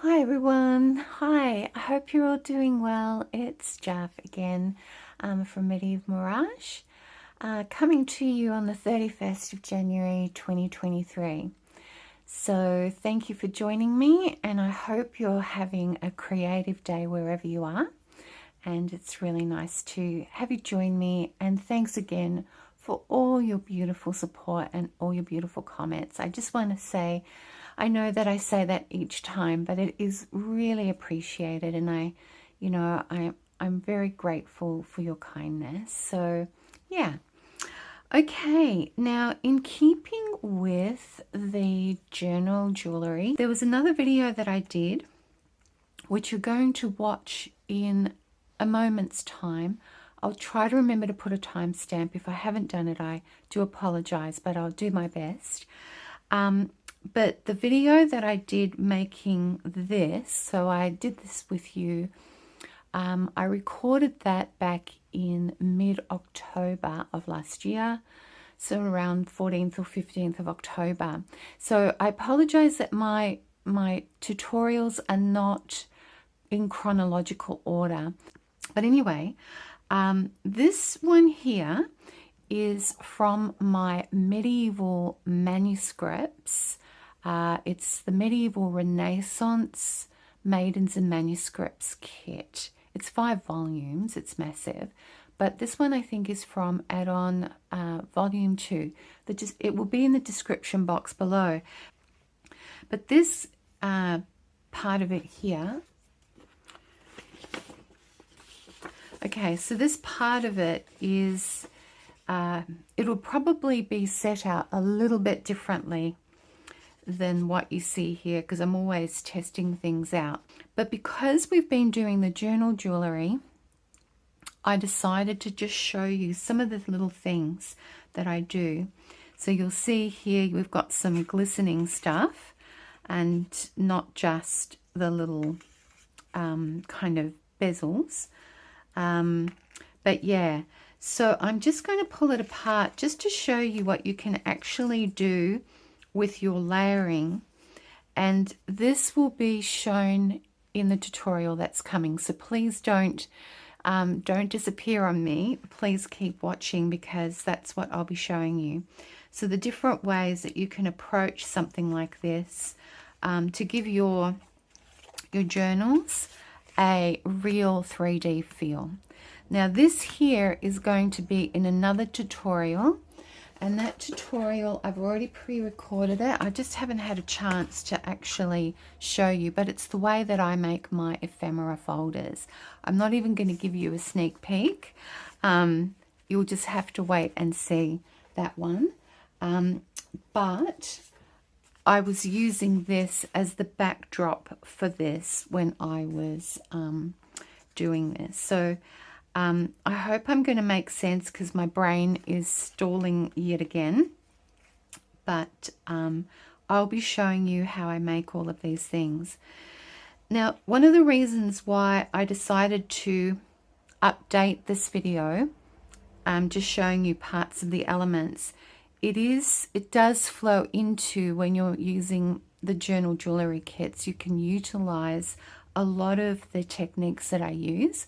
Hi everyone. Hi, I hope you're all doing well. It's Jarf again from medievalmirage, coming to you on the 31st of January 2023. So thank you for joining me, and I hope you're having a creative day wherever you are. And it's really nice to have you join me, and thanks again for all your beautiful support and all your beautiful comments. I just want to say, I know that I say that each time, but it is really appreciated, and I'm very grateful for your kindness. So yeah. Okay, now in keeping with the journal jewellery, there was another video that I did, which you're going to watch in a moment's time. I'll try to remember to put a timestamp. If I haven't done it, I do apologize, but I'll do my best. But the video that I did making this, so I did this with you, I recorded that back in mid-October of last year, so around 14th or 15th of October. So I apologize that my tutorials are not in chronological order. But anyway, this one here is from my medieval manuscripts. It's the Medieval Renaissance Maidens and Manuscripts kit. It's 5 volumes, it's massive. But this one I think is from Adorning, Volume 2. It will be in the description box below. But this part of it here, okay, so this part of it is, it'll probably be set out a little bit differently than what you see here, because I'm always testing things out. But because we've been doing the journal jewellery, I decided to just show you some of the little things that I do. So you'll see here we've got some glistening stuff, and not just the little kind of bezels. But yeah, so I'm just going to pull it apart just to show you what you can actually do with your layering, and this will be shown in the tutorial that's coming. So please don't disappear on me. Please keep watching, because that's what I'll be showing you. So the different ways that you can approach something like this to give your journals a real 3D feel. Now this here is going to be in another tutorial, and that tutorial I've already pre-recorded it. I just haven't had a chance to actually show you, but it's the way that I make my ephemera folders. I'm not even going to give you a sneak peek. You'll just have to wait and see that one. But I was using this as the backdrop for this when I was doing this. So I hope I'm going to make sense, because my brain is stalling yet again. But I'll be showing you how I make all of these things. Now, one of the reasons why I decided to update this video, just showing you parts of the elements, it does flow into, when you're using the journal jewellery kits, you can utilize a lot of the techniques that I use.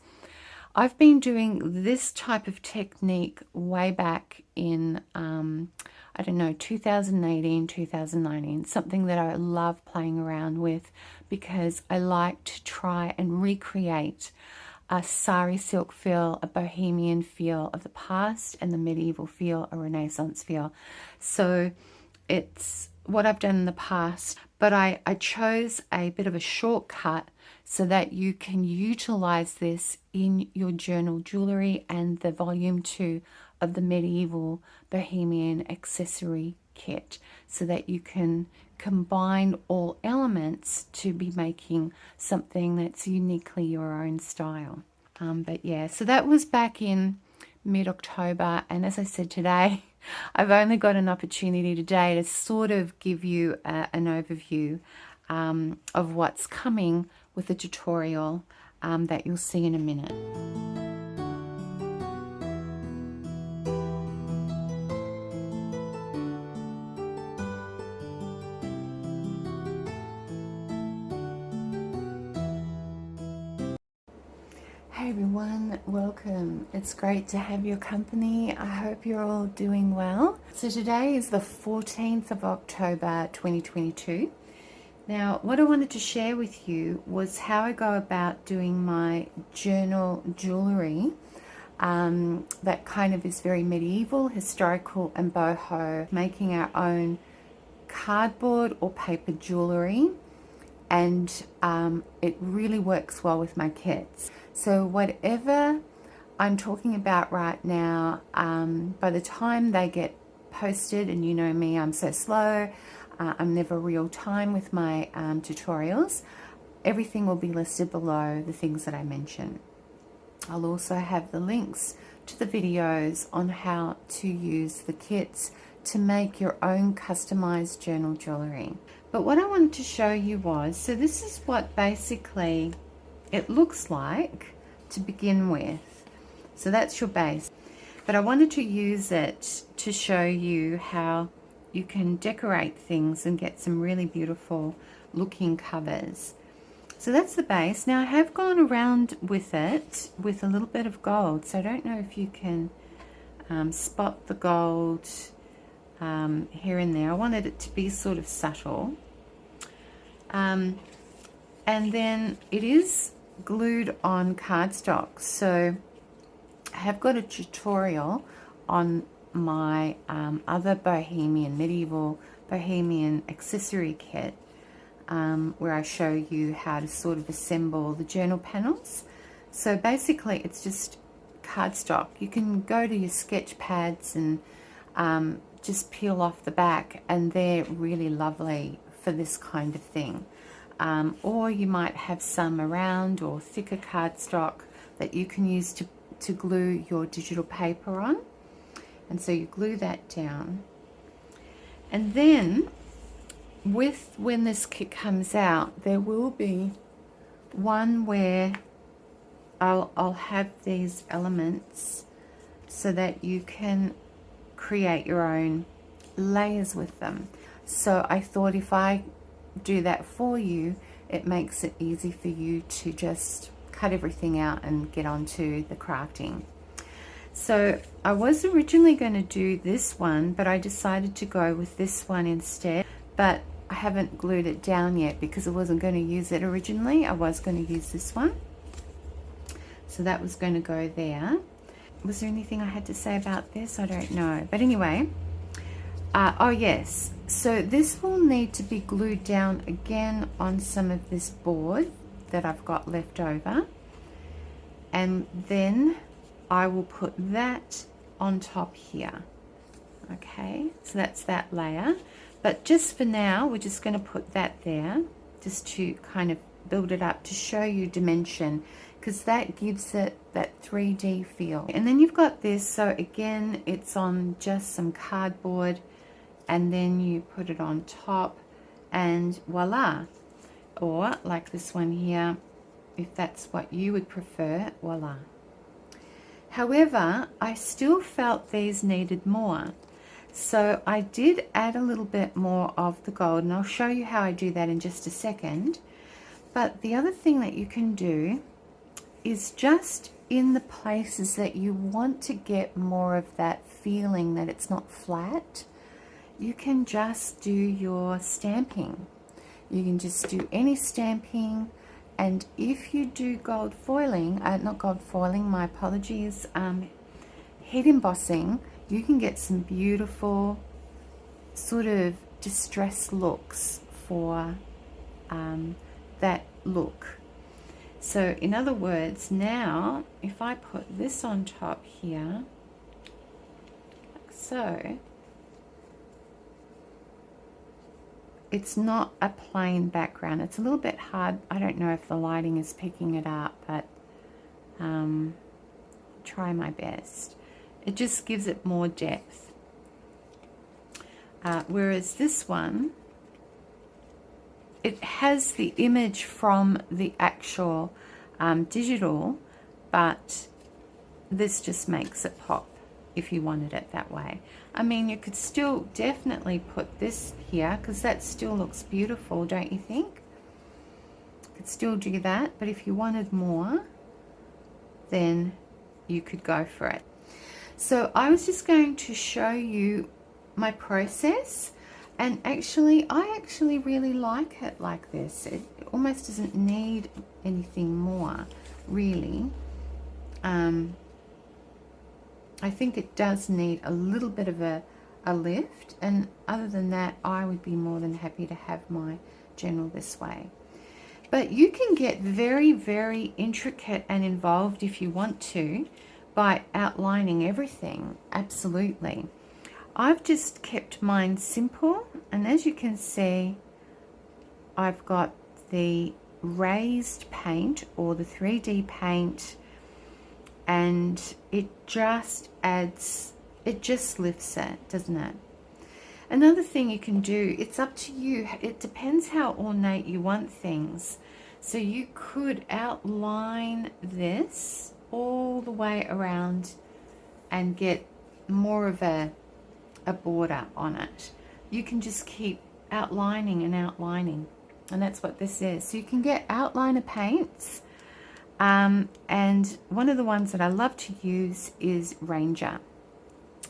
I've been doing this type of technique way back in, I don't know, 2018, 2019, something that I love playing around with, because I like to try and recreate a sari silk feel, a Bohemian feel of the past, and the medieval feel, a Renaissance feel. So it's what I've done in the past, but I chose a bit of a shortcut so that you can utilize this in your journal jewellery and the volume 2 of the medieval Bohemian accessory kit, so that you can combine all elements to be making something that's uniquely your own style. But yeah, so that was back in mid-October, and as I said today, I've only got an opportunity today to sort of give you an overview of what's coming with the tutorial that you'll see in a minute. Hey everyone, welcome. It's great to have your company. I hope you're all doing well. So today is the 14th of October 2022. Now what I wanted to share with you was how I go about doing my journal jewellery. That kind of is very medieval, historical and boho, making our own cardboard or paper jewellery. And it really works well with my kids. So whatever I'm talking about right now, by the time they get posted, and you know me, I'm so slow, I'm never real time with my tutorials, everything will be listed below, the things that I mention. I'll also have the links to the videos on how to use the kits to make your own customized journal jewellery. But what I wanted to show you was, so this is what basically it looks like to begin with. So that's your base. But I wanted to use it to show you how you can decorate things and get some really beautiful looking covers. So that's the base. Now I have gone around with it with a little bit of gold. So I don't know if you can spot the gold here and there. I wanted it to be sort of subtle. And then it is glued on cardstock. So I have got a tutorial on my other Bohemian, medieval Bohemian accessory kit, where I show you how to sort of assemble the journal panels. So basically it's just cardstock. You can go to your sketch pads and just peel off the back, and they're really lovely for this kind of thing. Or you might have some around, or thicker cardstock that you can use to glue your digital paper on. And so you glue that down. And then when this kit comes out, there will be one where I'll have these elements so that you can create your own layers with them. So I thought if I do that for you, it makes it easy for you to just cut everything out and get onto the crafting. So I was originally going to do this one, but I decided to go with this one instead. But I haven't glued it down yet because I wasn't going to use it originally. I was going to use this one. So that was going to go there. Was there anything I had to say about this? I don't know. But anyway, oh yes, so this will need to be glued down again on some of this board that I've got left over. And then I will put that on top here. Okay, so that's that layer. But just for now, we're just going to put that there, just to kind of build it up to show you dimension, because that gives it that 3D feel. And then you've got this, so again, it's on just some cardboard, and then you put it on top, and voila. Or like this one here, if that's what you would prefer, voila. However, I still felt these needed more. So I did add a little bit more of the gold, and I'll show you how I do that in just a second. But the other thing that you can do is just in the places that you want to get more of that feeling that it's not flat, you can just do your stamping. You can just do any stamping, and if you do gold foiling, not gold foiling, my apologies, head embossing, you can get some beautiful sort of distressed looks for that look. So in other words, now if I put this on top here, like so, it's not a plain background. It's a little bit hard. I don't know if the lighting is picking it up, but try my best. It just gives it more depth. Whereas this one, it has the image from the actual digital, but this just makes it pop if you wanted it that way. I mean, you could still definitely put this here because that still looks beautiful, don't you think? You could still do that, but if you wanted more, then you could go for it. So I was just going to show you my process, and actually I actually really like it like this. It almost doesn't need anything more, really. I think it does need a little bit of a lift, and other than that I would be more than happy to have my journal this way. But you can get very, very intricate and involved if you want to by outlining everything, absolutely. I've just kept mine simple, and as you can see, I've got the raised paint or the 3D paint, and it just adds, it just lifts it, doesn't it? Another thing you can do, it's up to you, it depends how ornate you want things. So you could outline this all the way around and get more of a border on it. You can just keep outlining and outlining, and that's what this is. So you can get outliner paints, and one of the ones that I love to use is Ranger.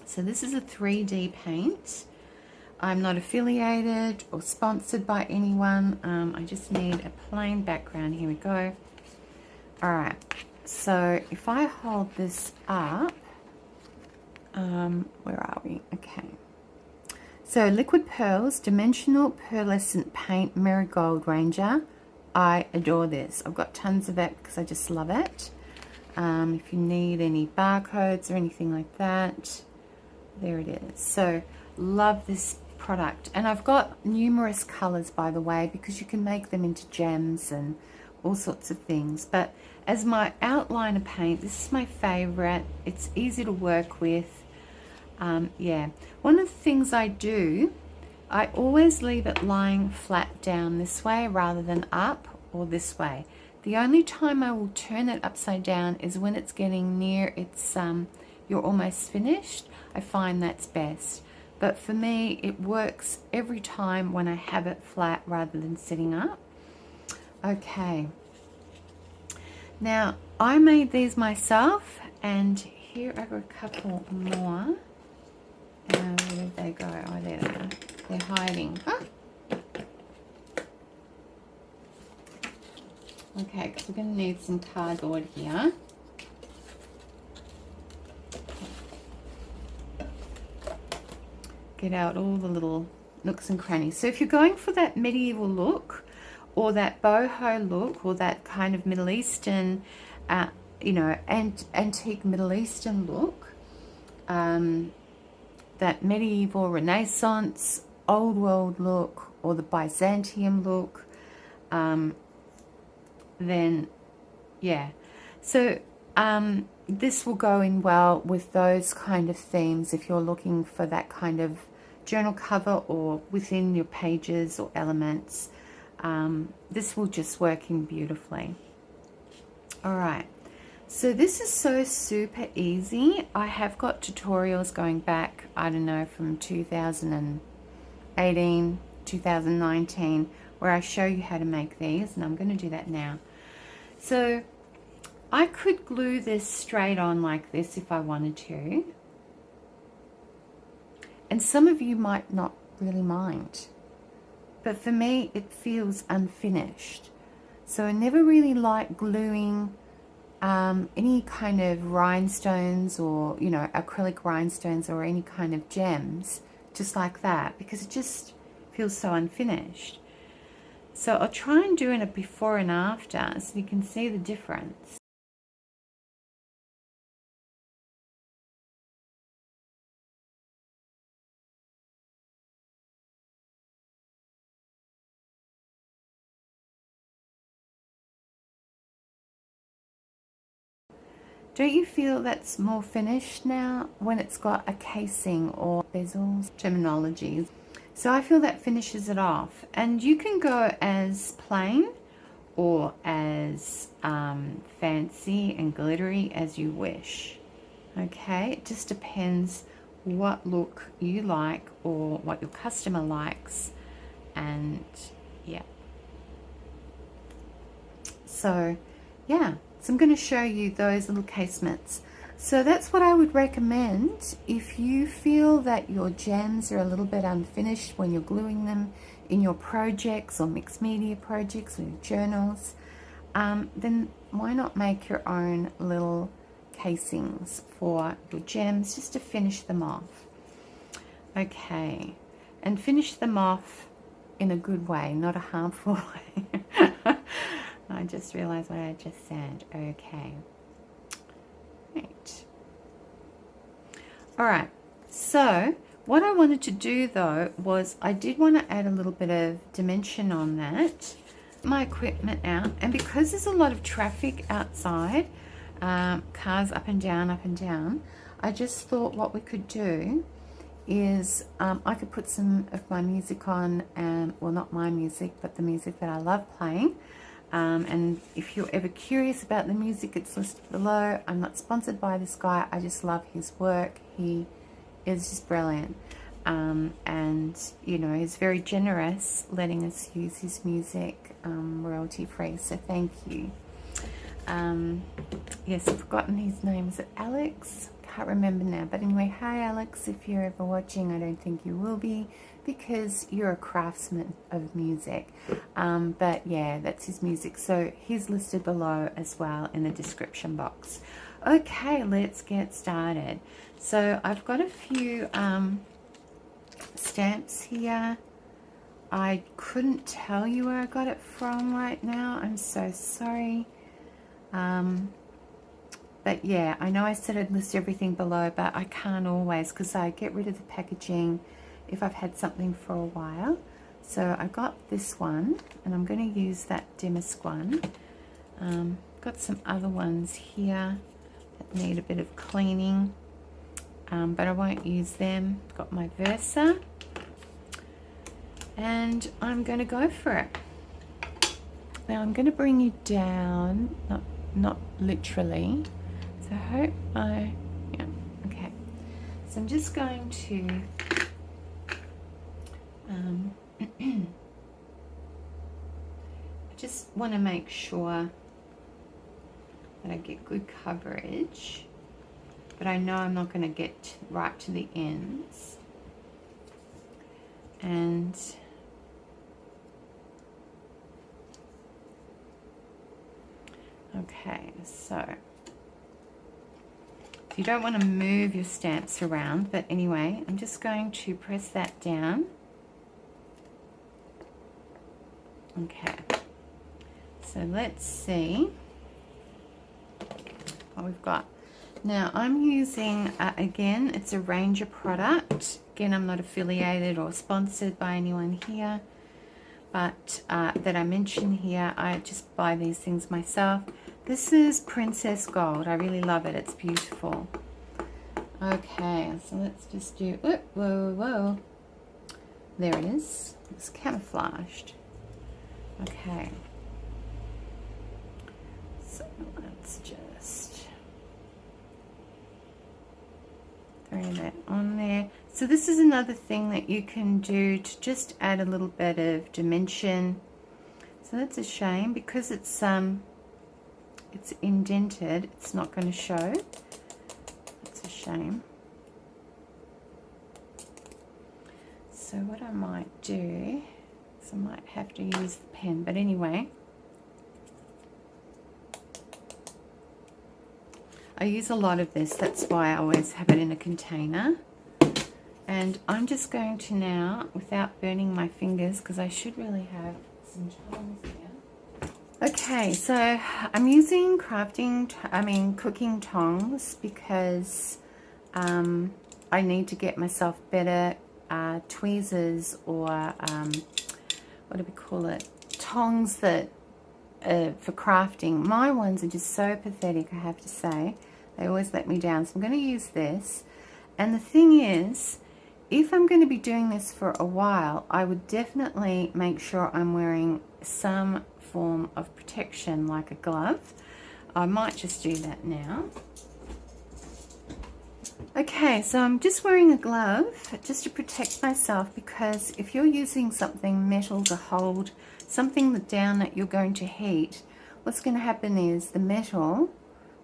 So this is a 3D paint. I'm not affiliated or sponsored by anyone. I just need a plain background. Here we go. All right, so if I hold this up, where are we? Okay. So Liquid Pearls, Dimensional Pearlescent Paint, Marigold Ranger. I adore this. I've got tons of it because I just love it. If you need any barcodes or anything like that, there it is. So love this product, and I've got numerous colors, by the way, because you can make them into gems and all sorts of things. But as my outliner paint, this is my favorite. It's easy to work with. Yeah, one of the things I do, I always leave it lying flat down this way rather than up or this way. The only time I will turn it upside down is when it's getting near its you're almost finished. I find that's best. But for me, it works every time when I have it flat rather than sitting up. Okay. Now, I made these myself, and here are a couple more. Where did they go? Oh, there they are. They're hiding. Ah. Okay, because we're going to need some cardboard here. Get out all the little nooks and crannies. So if you're going for that medieval look, or that boho look, or that kind of Middle Eastern, you know, antique Middle Eastern look, that medieval Renaissance, Old World look, or the Byzantium look, then yeah. So this will go in well with those kind of themes if you're looking for that kind of journal cover or within your pages or elements. This will just work in beautifully. All right. So this is so super easy. I have got tutorials going back, I don't know, from 2018, 2019, where I show you how to make these, and I'm going to do that now. So I could glue this straight on like this if I wanted to. And some of you might not really mind. But for me, it feels unfinished. So I never really like gluing any kind of rhinestones or, you know, acrylic rhinestones or any kind of gems just like that, because it just feels so unfinished. So I'll try and do a before and after so you can see the difference. Don't you feel that's more finished now when it's got a casing or bezels terminologies? So I feel that finishes it off. And you can go as plain or as fancy and glittery as you wish. Okay, it just depends what look you like or what your customer likes. And yeah. So yeah, So I'm going to show you those little casements. So that's what I would recommend if you feel that your gems are a little bit unfinished when you're gluing them in your projects or mixed media projects or your journals. Then why not make your own little casings for your gems just to finish them off. Okay, and finish them off in a good way, not a harmful way. I just realized what I just said. Okay. Right. All right. So what I wanted to do though was I did want to add a little bit of dimension on that. My equipment out, and because there's a lot of traffic outside, cars up and down, I just thought what we could do is I could put some of my music on, and well, not my music, but the music that I love playing. And if you're ever curious about the music, it's listed below. I'm not sponsored by this guy. I just love his work. He is just brilliant. And, you know, he's very generous letting us use his music royalty free. So thank you. Yes, I've forgotten his name. Is it Alex? Can't remember now. But anyway, hi Alex, if you're ever watching. I don't think you will be, because you're a craftsman of music. But yeah, that's his music. So he's listed below as well in the description box. Okay, let's get started. So I've got a few stamps here. I couldn't tell you where I got it from right now. I'm so sorry. But yeah, I know I said I'd list everything below, but I can't always, because I get rid of the packaging if I've had something for a while. So I got this one, and I'm going to use that damask one. Got some other ones here that need a bit of cleaning, but I won't use them. Got my Versa, and I'm going to go for it. Now I'm going to bring you down, not literally. So I hope yeah, okay. So I'm just going to I just want to make sure that I get good coverage, but I know I'm not going to get right to the ends. And okay, so you don't want to move your stamps around, but anyway, I'm just going to press that down. Okay, so let's see what we've got. Now I'm using, again, it's a Ranger product. Again, I'm not affiliated or sponsored by anyone here, but that I mention here, I just buy these things myself. This is Princess Gold. I really love it. It's beautiful. Okay, so let's just do, whoa. There it is. It's camouflaged. Okay. So let's just throw that on there. So this is another thing that you can do to just add a little bit of dimension. So that's a shame, because it's indented, it's not going to show. It's a shame. So what I might do is I might have to use the pen, but anyway, I use a lot of this, that's why I always have it in a container. And I'm just going to now, without burning my fingers, because I should really have some tongs here. Okay, so I'm using cooking tongs, because I need to get myself better tweezers, or what do we call it? Tongs that for crafting. My ones are just so pathetic, I have to say. They always let me down. So I'm going to use this. And the thing is, if I'm going to be doing this for a while, I would definitely make sure I'm wearing some form of protection, like a glove. I might just do that now. Okay, so I'm just wearing a glove just to protect myself, because if you're using something metal to hold something down that you're going to heat, what's going to happen is the metal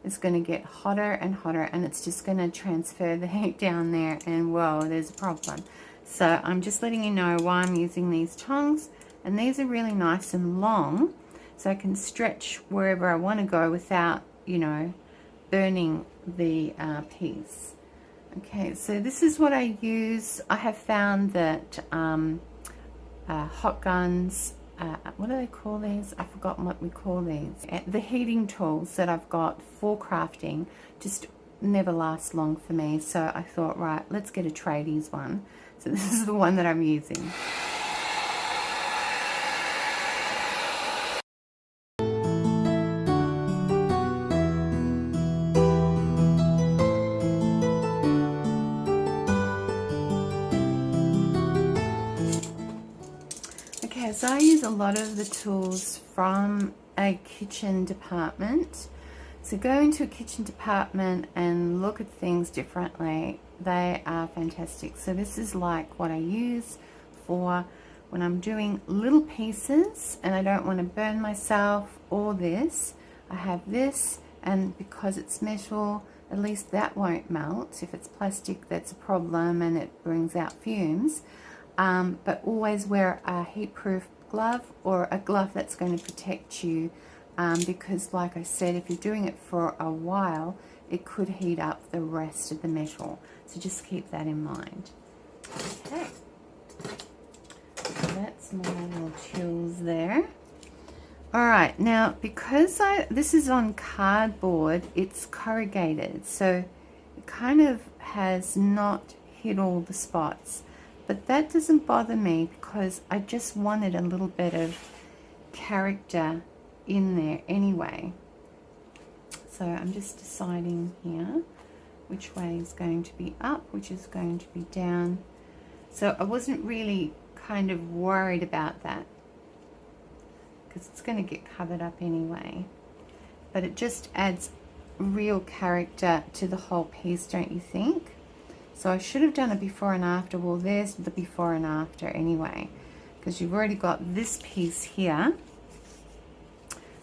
is going to get hotter and hotter, and it's just going to transfer the heat down there, and whoa, there's a problem. So I'm just letting you know why I'm using these tongs, and these are really nice and long, so I can stretch wherever I want to go without, you know, burning the piece. Okay, so this is what I use. I have found that hot guns, what do they call these? I've forgotten what we call these. The heating tools that I've got for crafting just never last long for me. So I thought, right, let's get a tradies one. So this is the one that I'm using. Okay, so I use a lot of the tools from a kitchen department. So go into a kitchen department and look at things differently. They are fantastic. So this is like what I use for when I'm doing little pieces and I don't want to burn myself or this. I have this, and because it's metal, at least that won't melt. If it's plastic, that's a problem and it brings out fumes. But always wear a heat-proof glove or a glove that's going to protect you, because like I said, if you're doing it for a while, it could heat up the rest of the metal. So just keep that in mind. Okay, so that's my little tools there. All right, now because this is on cardboard, it's corrugated, so it kind of has not hit all the spots. But that doesn't bother me because I just wanted a little bit of character in there anyway. So I'm just deciding here which way is going to be up, which is going to be down. So I wasn't really kind of worried about that because it's going to get covered up anyway. But it just adds real character to the whole piece, don't you think? So I should have done a before and after. Well, there's the before and after anyway, because you've already got this piece here.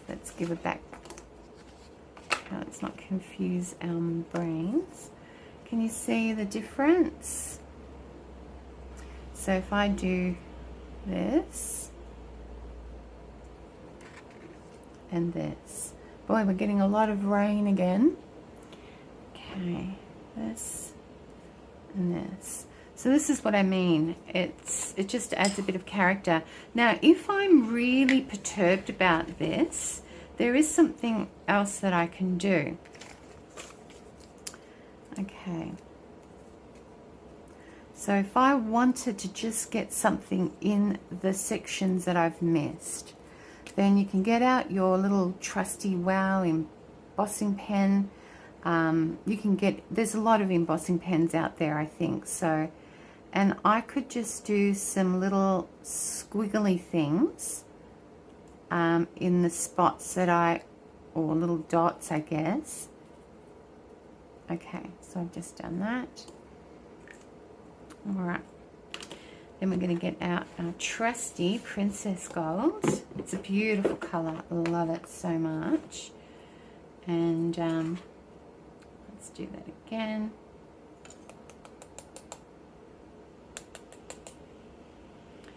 Let's give it back. Let's not confuse our brains. Can you see the difference? So if I do this and this, boy, we're getting a lot of rain again. Okay, this and this. So this is what I mean. It just adds a bit of character. Now, if I'm really perturbed about this, there is something else that I can do. Okay. So if I wanted to just get something in the sections that I've missed, then you can get out your little trusty Wow embossing pen. You can get, there's a lot of embossing pens out there, I think. So, and I could just do some little squiggly things in the spots that or little dots, I guess. Okay, so I've just done that. All right. Then we're going to get out our trusty Princess Gold. It's a beautiful colour. Love it so much. And let's do that again.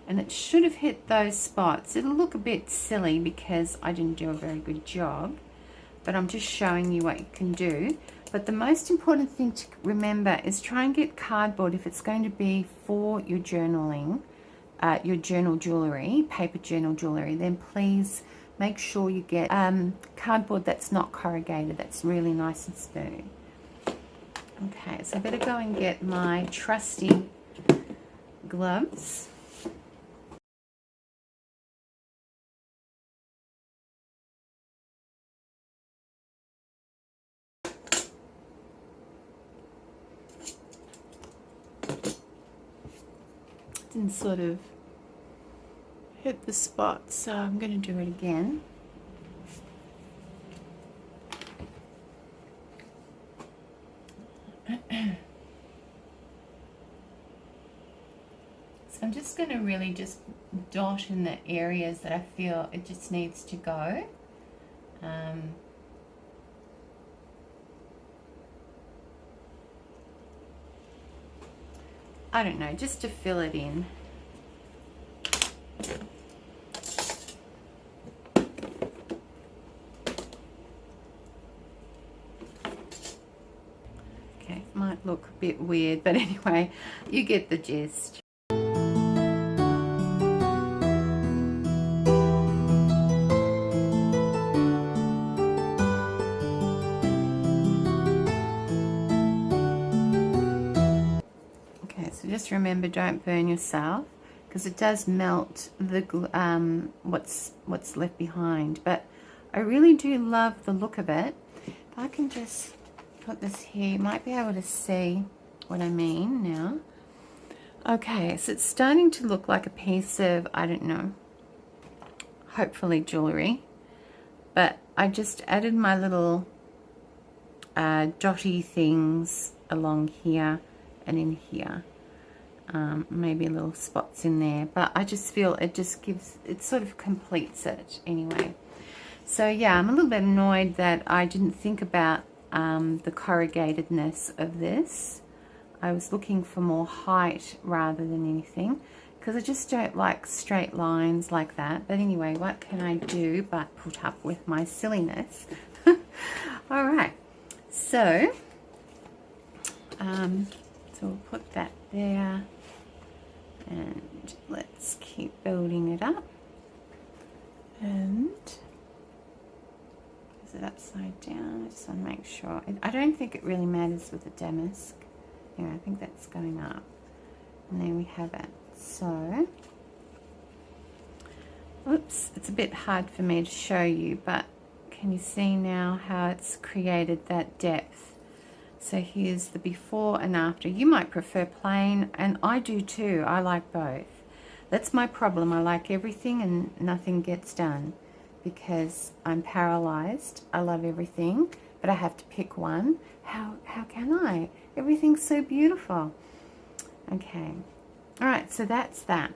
And it should have hit those spots. It'll look a bit silly because I didn't do a very good job, but I'm just showing you what you can do. But the most important thing to remember is try and get cardboard if it's going to be for your journaling, your journal jewellery, paper journal jewellery, then please make sure you get cardboard that's not corrugated, that's really nice and smooth. Okay, so I better go and get my trusty gloves. Didn't sort of hit the spot, so I'm going to do it again. So I'm just going to really just dot in the areas that I feel it just needs to go. I don't know, just to fill it in. Okay, might look a bit weird, but anyway, you get the gist. So just remember, don't burn yourself, because it does melt the what's left behind. But I really do love the look of it. If I can just put this here, you might be able to see what I mean now. Okay, so it's starting to look like a piece of, I don't know, hopefully jewellery. But I just added my little dotty things along here and in here. Maybe little spots in there, but I just feel it just gives, it sort of completes it anyway. So yeah, I'm a little bit annoyed that I didn't think about the corrugatedness of this. I was looking for more height rather than anything, because I just don't like straight lines like that. But anyway, what can I do but put up with my silliness? All right, so we'll put that there. And let's keep building it up. And is it upside down? I just want to make sure. I don't think it really matters with the damask. Yeah, I think that's going up. And there we have it. So, oops, it's a bit hard for me to show you, but can you see now how it's created that depth? So here's the before and after. You might prefer plain, and I do too. I like both. That's my problem. I like everything and nothing gets done because I'm paralyzed. I love everything, but I have to pick one. How can I? Everything's so beautiful. Okay. All right, so that's that.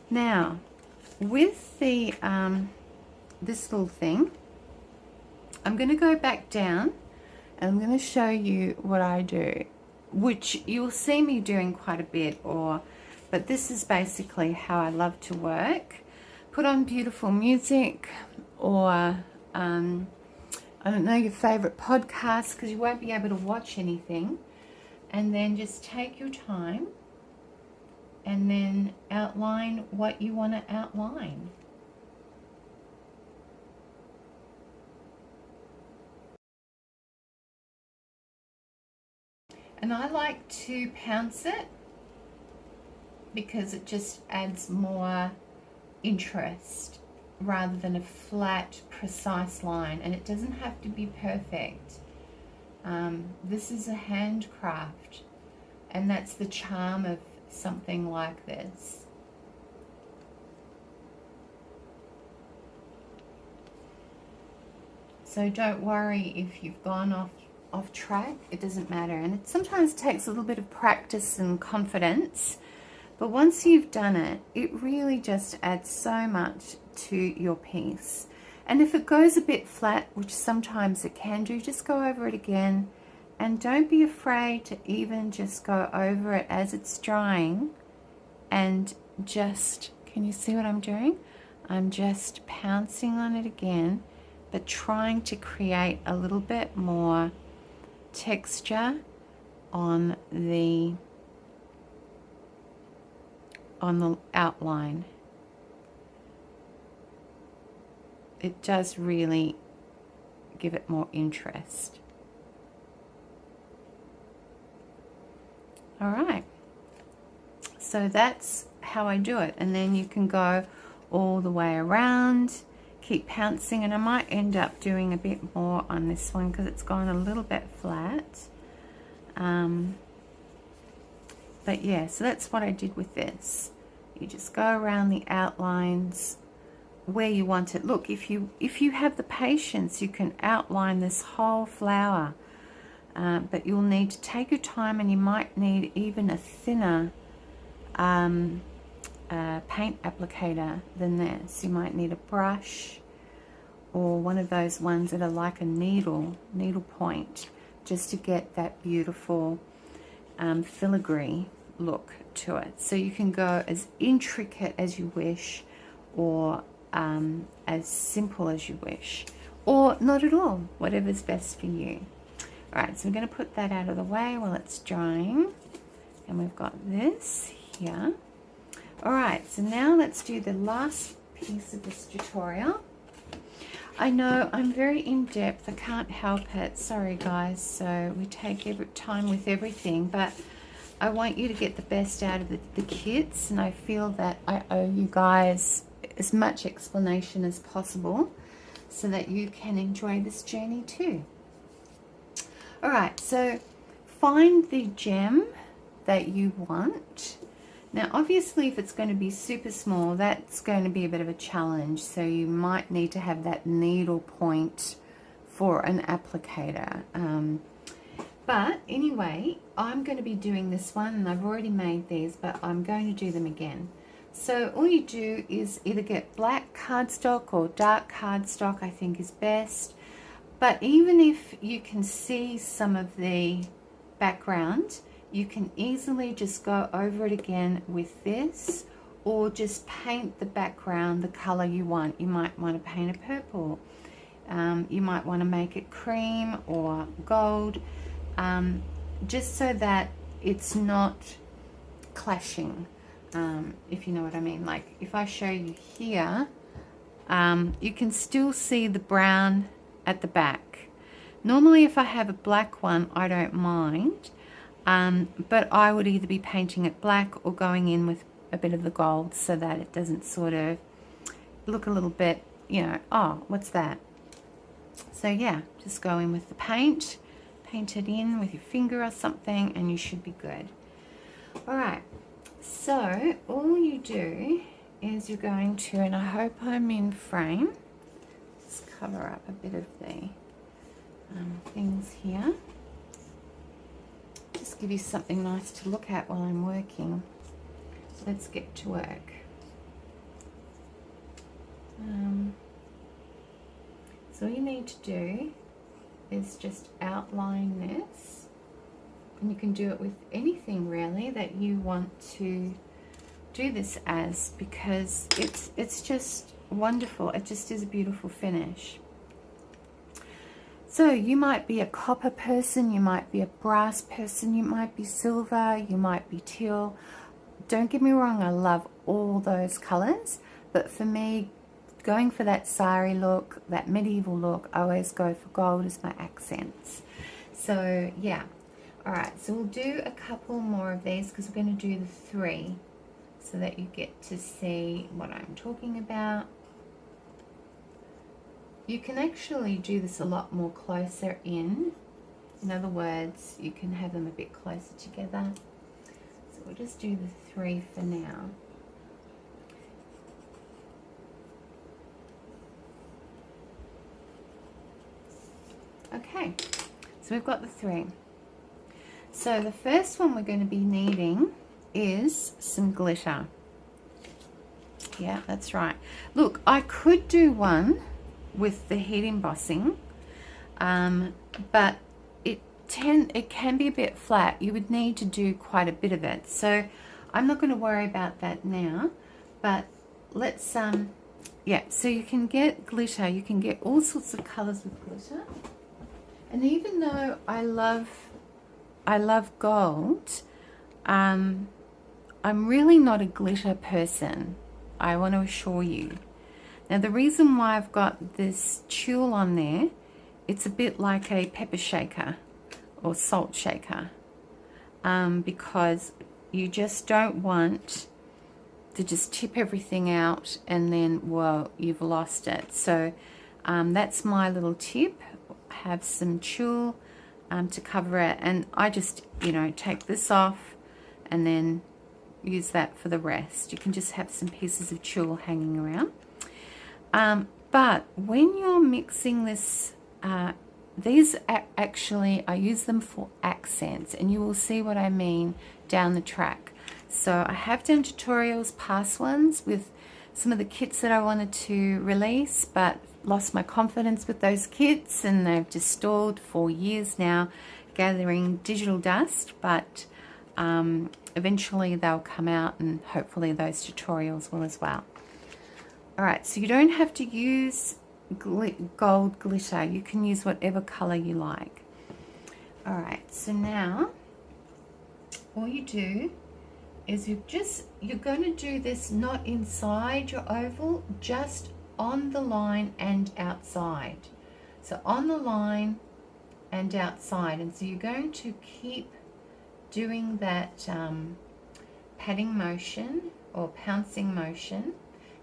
Now, with the this little thing, I'm going to go back down. And I'm going to show you what I do, which you'll see me doing quite a bit, but this is basically how I love to work. Put on beautiful music, or I don't know, your favorite podcast, because you won't be able to watch anything, and then just take your time and then outline what you want to outline. And I like to pounce it because it just adds more interest rather than a flat, precise line. And it doesn't have to be perfect. This is a handcraft, and that's the charm of something like this. So don't worry if you've gone off track, it doesn't matter. And it sometimes takes a little bit of practice and confidence, but once you've done it, it really just adds so much to your piece. And if it goes a bit flat, which sometimes it can do, just go over it again, and don't be afraid to even just go over it as it's drying, and just, can you see what I'm doing? I'm just pouncing on it again, but trying to create a little bit more texture on the outline. It does really give it more interest. All right, so that's how I do it, and then you can go all the way around. Keep pouncing, and I might end up doing a bit more on this one because it's gone a little bit flat. But yeah, so that's what I did with this. You just go around the outlines where you want it. Look, if you have the patience, you can outline this whole flower, but you'll need to take your time, and you might need even a thinner paint applicator than this. You might need a brush or one of those ones that are like a needle point, just to get that beautiful filigree look to it. So you can go as intricate as you wish, or as simple as you wish, or not at all, whatever's best for you. All right, so we're going to put that out of the way while it's drying, and we've got this here. All right, so now let's do the last piece of this tutorial. I know I'm very in-depth, I can't help it, sorry guys. So we take every time with everything, but I want you to get the best out of the kits, and I feel that I owe you guys as much explanation as possible so that you can enjoy this journey too. All right, so find the gem that you want. Now obviously if it's going to be super small, that's going to be a bit of a challenge, so you might need to have that needle point for an applicator. But anyway, I'm going to be doing this one, and I've already made these, but I'm going to do them again. So all you do is either get black cardstock or dark cardstock, I think is best. But even if you can see some of the background, you can easily just go over it again with this, or just paint the background the color you want. You might want to paint a purple. You might want to make it cream or gold, just so that it's not clashing, if you know what I mean. Like if I show you here, you can still see the brown at the back. Normally if I have a black one, I don't mind, but I would either be painting it black or going in with a bit of the gold so that it doesn't sort of look a little bit, you know, oh, what's that? So yeah, just go in with the paint, paint it in with your finger or something, and you should be good. All right, so all you do is you're going to, and I hope I'm in frame, just cover up a bit of the things here. Just give you something nice to look at while I'm working. Let's get to work. So all you need to do is just outline this, and you can do it with anything really that you want to do this as, because it's just wonderful. It just is a beautiful finish. So you might be a copper person, you might be a brass person, you might be silver, you might be teal. Don't get me wrong, I love all those colors, but for me, going for that sari look, that medieval look, I always go for gold as my accents. So yeah, all right, so we'll do a couple more of these because we're going to do the 3 so that you get to see what I'm talking about. You can actually do this a lot more closer in. In other words, you can have them a bit closer together. So we'll just do the 3 for now. Okay, so we've got the 3. So the first one we're going to be needing is some glitter. Yeah, that's right. Look, I could do one with the heat embossing, but it can be a bit flat. You would need to do quite a bit of it. So I'm not going to worry about that now, but let's, yeah, so you can get glitter. You can get all sorts of colors with glitter. And even though I love gold, I'm really not a glitter person, I want to assure you. Now the reason why I've got this tulle on there, it's a bit like a pepper shaker or salt shaker, because you just don't want to just tip everything out and then, well, you've lost it. So that's my little tip. Have some tulle to cover it, and I just, you know, take this off and then use that for the rest. You can just have some pieces of tulle hanging around. But when you're mixing this, these actually, I use them for accents, and you will see what I mean down the track. So I have done tutorials, past ones, with some of the kits that I wanted to release, but lost my confidence with those kits, and they've just stalled for years now, gathering digital dust, but eventually they'll come out, and hopefully those tutorials will as well. Alright, so you don't have to use gold glitter. You can use whatever color you like. Alright, so now all you do is you're going to do this not inside your oval, just on the line and outside. So on the line and outside, and so you're going to keep doing that patting motion or pouncing motion.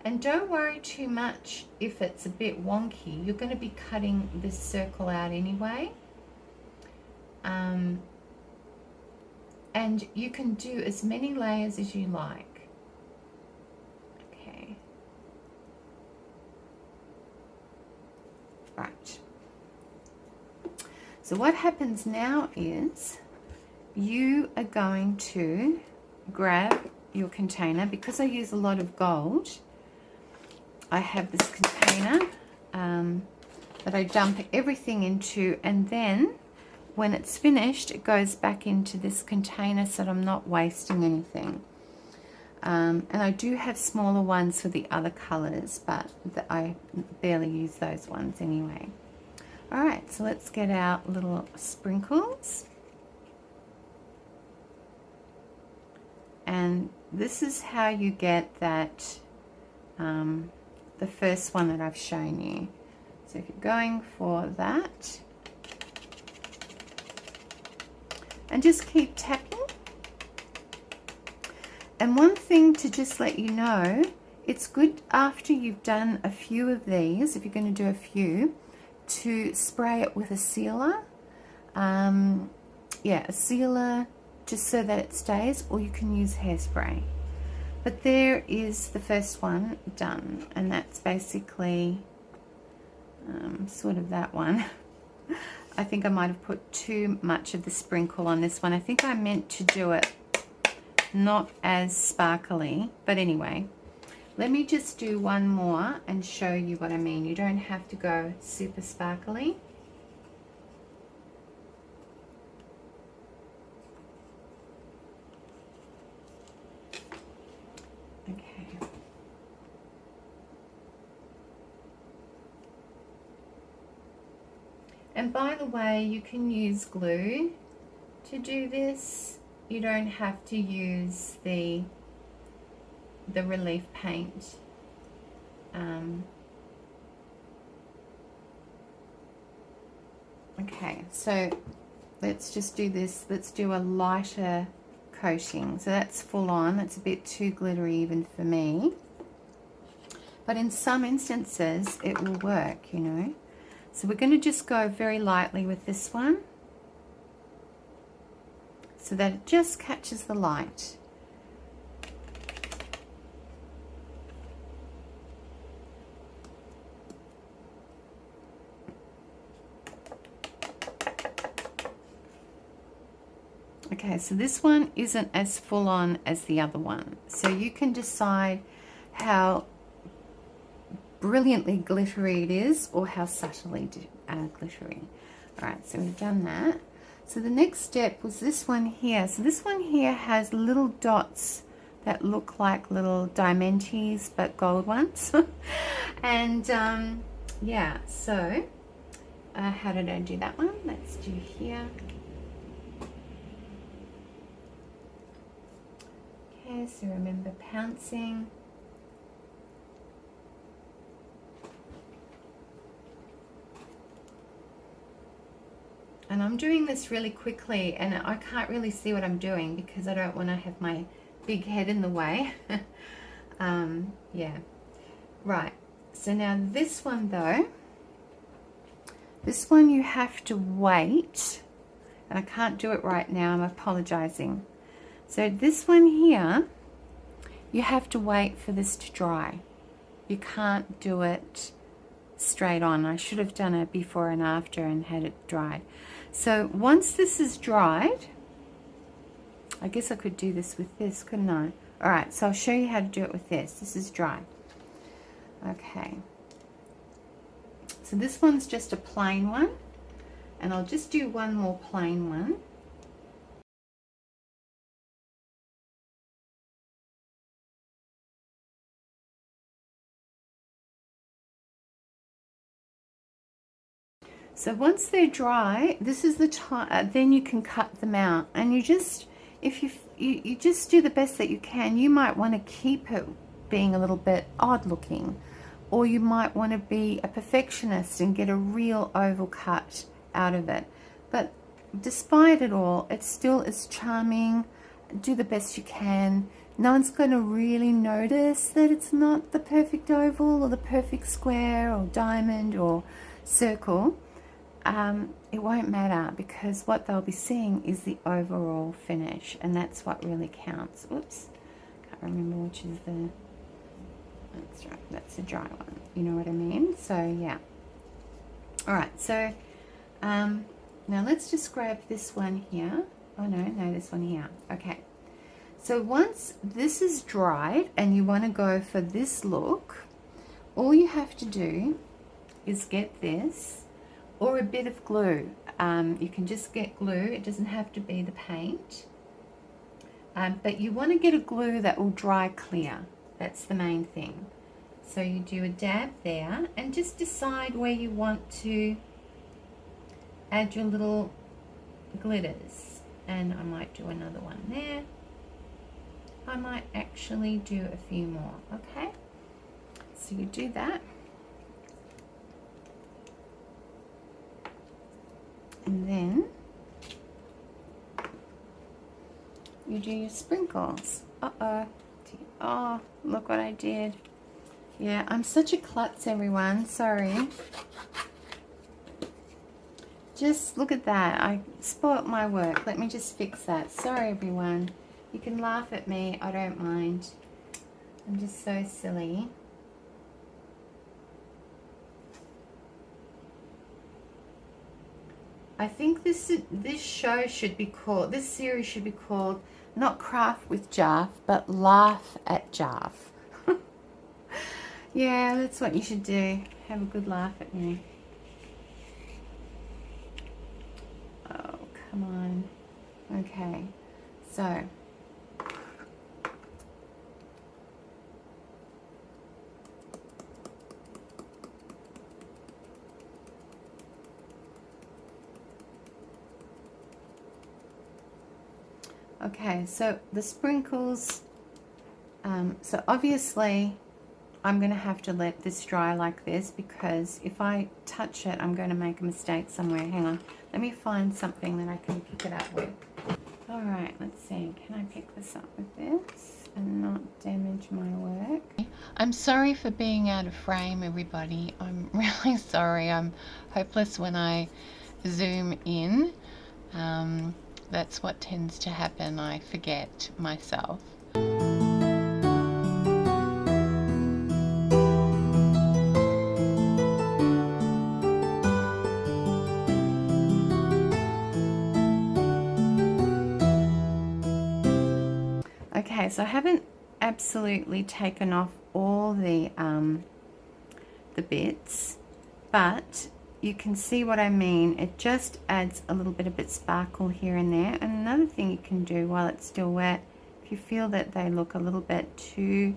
And don't worry too much if it's a bit wonky. You're going to be cutting this circle out anyway. And you can do as many layers as you like. Okay. Right. So what happens now is you are going to grab your container. Because I use a lot of gold, I have this container that I dump everything into, and then when it's finished it goes back into this container so that I'm not wasting anything. And I do have smaller ones for the other colors, but I barely use those ones anyway. Alright, so let's get our little sprinkles. And this is how you get that, the first one that I've shown you. So if you're going for that, and just keep tapping. And one thing to just let you know, it's good after you've done a few of these, if you're going to do a few, to spray it with a sealer. Yeah, a sealer, just so that it stays, or you can use hairspray. But there is the first one done, and that's basically sort of that one. I think I might have put too much of the sprinkle on this one. I think I meant to do it not as sparkly, but anyway, let me just do one more and show you what I mean. You don't have to go super sparkly. And by the way, you can use glue to do this. You don't have to use the relief paint. Okay, so let's just do this. Let's do a lighter coating. So that's full on. That's a bit too glittery even for me. But in some instances, it will work, you know. So we're going to just go very lightly with this one so that it just catches the light. Okay, so this one isn't as full on as the other one. So you can decide how brilliantly glittery it is, or how subtly glittery. Alright, so we've done that. So the next step was this one here. So this one here has little dots that look like little diamantes, but gold ones. And yeah, so how did I do that one? Let's do here. Okay, so remember pouncing. And I'm doing this really quickly, and I can't really see what I'm doing because I don't want to have my big head in the way. Yeah. Right. So now this one though, this one you have to wait, and I can't do it right now, I'm apologizing. So this one here, you have to wait for this to dry. You can't do it straight on. I should have done it before and after and had it dried. So once this is dried, I guess I could do this with this, couldn't I? Alright, so I'll show you how to do it with this. This is dry. Okay. So this one's just a plain one, and I'll just do one more plain one. So once they're dry, this is the time, then you can cut them out, and you just, if you just do the best that you can. You might want to keep it being a little bit odd looking, or you might want to be a perfectionist and get a real oval cut out of it. But despite it all, it still is charming. Do the best you can. No one's going to really notice that it's not the perfect oval or the perfect square or diamond or circle. It won't matter, because what they'll be seeing is the overall finish, and that's what really counts. Oops, can't remember which is the, that's right, that's the dry one, you know what I mean? So yeah. Alright, so now let's just grab this one here. Oh no, this one here. Okay, so once this is dried and you want to go for this look, all you have to do is get this, or a bit of glue. You can just get glue, it doesn't have to be the paint, but you want to get a glue that will dry clear. That's the main thing. So you do a dab there, and just decide where you want to add your little glitters. And I might do another one there. I might actually do a few more. Okay, so you do that. And then you do your sprinkles. Oh, look what I did. Yeah, I'm such a klutz, everyone. Sorry. Just look at that. I spoilt my work. Let me just fix that. Sorry, everyone. You can laugh at me. I don't mind. I'm just so silly. I think this show should be called, this series should be called not Craft with Jarf, but Laugh at Jarf. Yeah, that's what you should do. Have a good laugh at me. Oh, come on. Okay, so okay, so the sprinkles, so obviously I'm going to have to let this dry like this, because if I touch it, I'm going to make a mistake somewhere. Hang on, let me find something that I can pick it up with. Alright, let's see, can I pick this up with this and not damage my work? I'm sorry for being out of frame, everybody. I'm really sorry. I'm hopeless when I zoom in. That's what tends to happen. I forget myself. Okay, so I haven't absolutely taken off all the bits, but you can see what I mean. It just adds a little bit of sparkle here and there. And another thing you can do while it's still wet, if you feel that they look a little bit too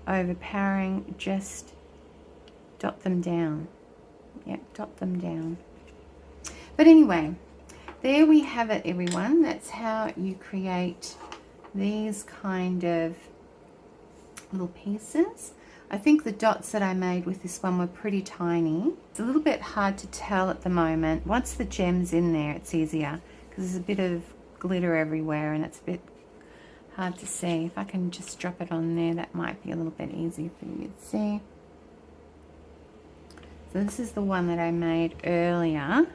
overpowering, just dot them down. Yep, dot them down. But anyway, there we have it, everyone. That's how you create these kind of little pieces. I think the dots that I made with this one were pretty tiny. It's a little bit hard to tell at the moment. Once the gem's in there, it's easier, because there's a bit of glitter everywhere and it's a bit hard to see. If I can just drop it on there, that might be a little bit easier for you to see. So this is the one that I made earlier.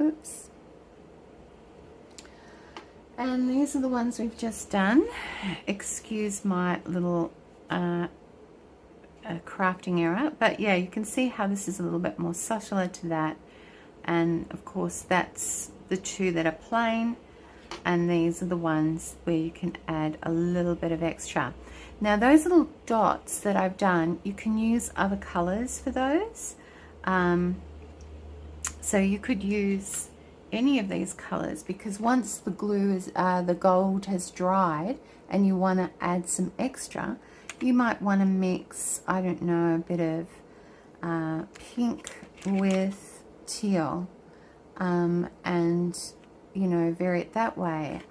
Oops. And these are the ones we've just done. Excuse my little crafting error, but yeah, you can see how this is a little bit more subtler to that. And of course, that's the two that are plain, and these are the ones where you can add a little bit of extra. Now those little dots that I've done, you can use other colors for those. So you could use any of these colors, because once the glue is, the gold has dried and you want to add some extra, you might want to mix, I don't know, a bit of pink with teal, and you know, vary it that way.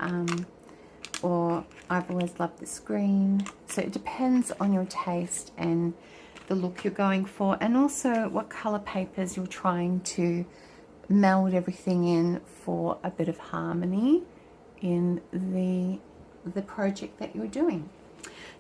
Or I've always loved this green. So it depends on your taste and the look you're going for, and also what color papers you're trying to meld everything in for a bit of harmony in the project that you're doing.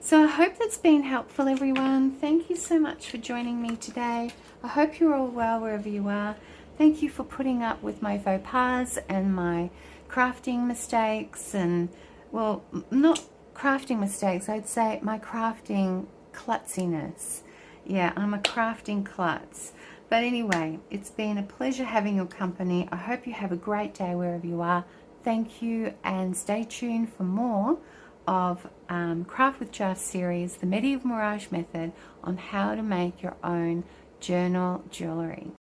So I hope that's been helpful, everyone. Thank you so much for joining me today. I hope you're all well wherever you are. Thank you for putting up with my faux pas and my crafting mistakes, and, well, not crafting mistakes, I'd say my crafting klutziness. Yeah, I'm a crafting klutz. But anyway, it's been a pleasure having your company. I hope you have a great day wherever you are. Thank you, and stay tuned for more of Craft with Jarf series, the Medieval Mirage method on how to make your own journal jewellery.